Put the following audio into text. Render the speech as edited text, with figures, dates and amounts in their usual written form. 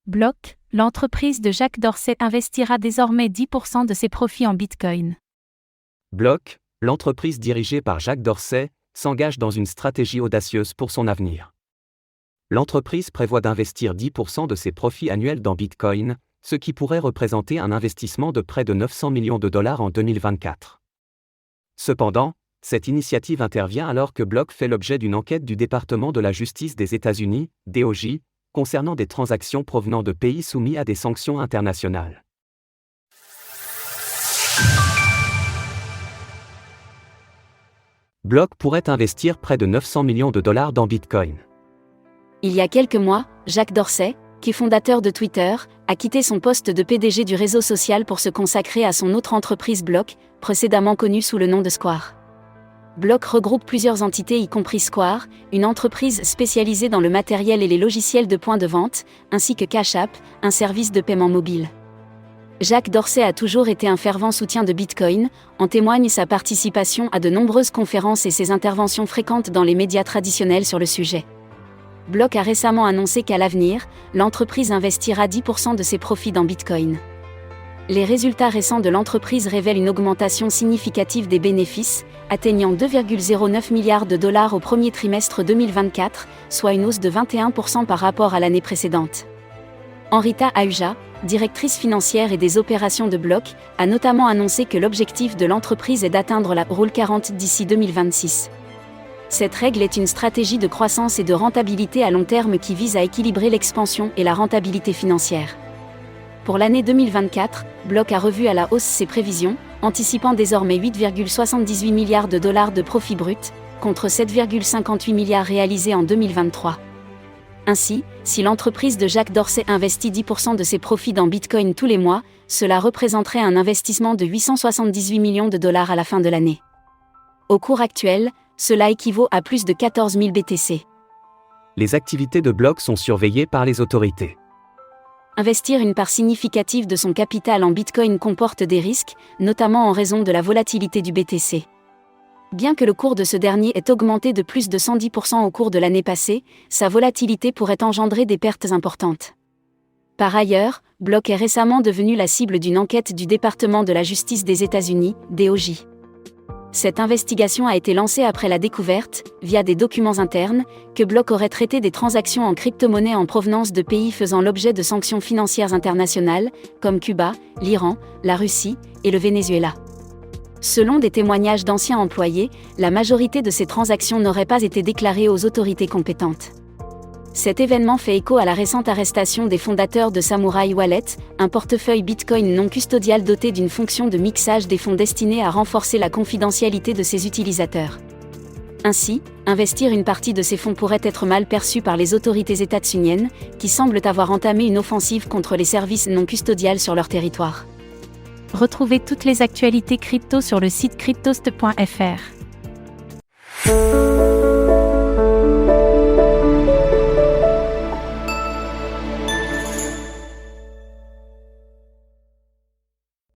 Block, l'entreprise de Jack Dorsey investira désormais 10% de ses profits en Bitcoin. Block, l'entreprise dirigée par Jack Dorsey, s'engage dans une stratégie audacieuse pour son avenir. L'entreprise prévoit d'investir 10% de ses profits annuels dans Bitcoin, ce qui pourrait représenter un investissement de près de 900 millions de dollars en 2024. Cependant, cette initiative intervient alors que Block fait l'objet d'une enquête du département de la justice des États-Unis, DOJ, concernant des transactions provenant de pays soumis à des sanctions internationales. Block pourrait investir près de 900 millions de dollars dans Bitcoin. Il y a quelques mois, Jack Dorsey, qui est fondateur de Twitter, a quitté son poste de PDG du réseau social pour se consacrer à son autre entreprise Block, précédemment connue sous le nom de Square. Block regroupe plusieurs entités y compris Square, une entreprise spécialisée dans le matériel et les logiciels de point de vente, ainsi que Cash App, un service de paiement mobile. Jack Dorsey a toujours été un fervent soutien de Bitcoin, en témoigne sa participation à de nombreuses conférences et ses interventions fréquentes dans les médias traditionnels sur le sujet. Block a récemment annoncé qu'à l'avenir, l'entreprise investira 10% de ses profits dans Bitcoin. Les résultats récents de l'entreprise révèlent une augmentation significative des bénéfices, atteignant 2,09 milliards de dollars au premier trimestre 2024, soit une hausse de 21% par rapport à l'année précédente. Henrietta Ahuja, directrice financière et des opérations de Block, a notamment annoncé que l'objectif de l'entreprise est d'atteindre la Rule 40 d'ici 2026. Cette règle est une stratégie de croissance et de rentabilité à long terme qui vise à équilibrer l'expansion et la rentabilité financière. Pour l'année 2024, Block a revu à la hausse ses prévisions, anticipant désormais 8,78 milliards de dollars de profit brut, contre 7,58 milliards réalisés en 2023. Ainsi, si l'entreprise de Jack Dorsey investit 10% de ses profits dans Bitcoin tous les mois, cela représenterait un investissement de 878 millions de dollars à la fin de l'année. Au cours actuel, cela équivaut à plus de 14 000 BTC. Les activités de Block sont surveillées par les autorités. Investir une part significative de son capital en Bitcoin comporte des risques, notamment en raison de la volatilité du BTC. Bien que le cours de ce dernier ait augmenté de plus de 110% au cours de l'année passée, sa volatilité pourrait engendrer des pertes importantes. Par ailleurs, Block est récemment devenu la cible d'une enquête du département de la justice des États-Unis, DOJ. Cette investigation a été lancée après la découverte, via des documents internes, que Block aurait traité des transactions en crypto-monnaie en provenance de pays faisant l'objet de sanctions financières internationales, comme Cuba, l'Iran, la Russie et le Venezuela. Selon des témoignages d'anciens employés, la majorité de ces transactions n'auraient pas été déclarées aux autorités compétentes. Cet événement fait écho à la récente arrestation des fondateurs de Samurai Wallet, un portefeuille Bitcoin non custodial doté d'une fonction de mixage des fonds destinée à renforcer la confidentialité de ses utilisateurs. Ainsi, investir une partie de ces fonds pourrait être mal perçu par les autorités états-uniennes, qui semblent avoir entamé une offensive contre les services non custodials sur leur territoire. Retrouvez toutes les actualités crypto sur le site cryptost.fr.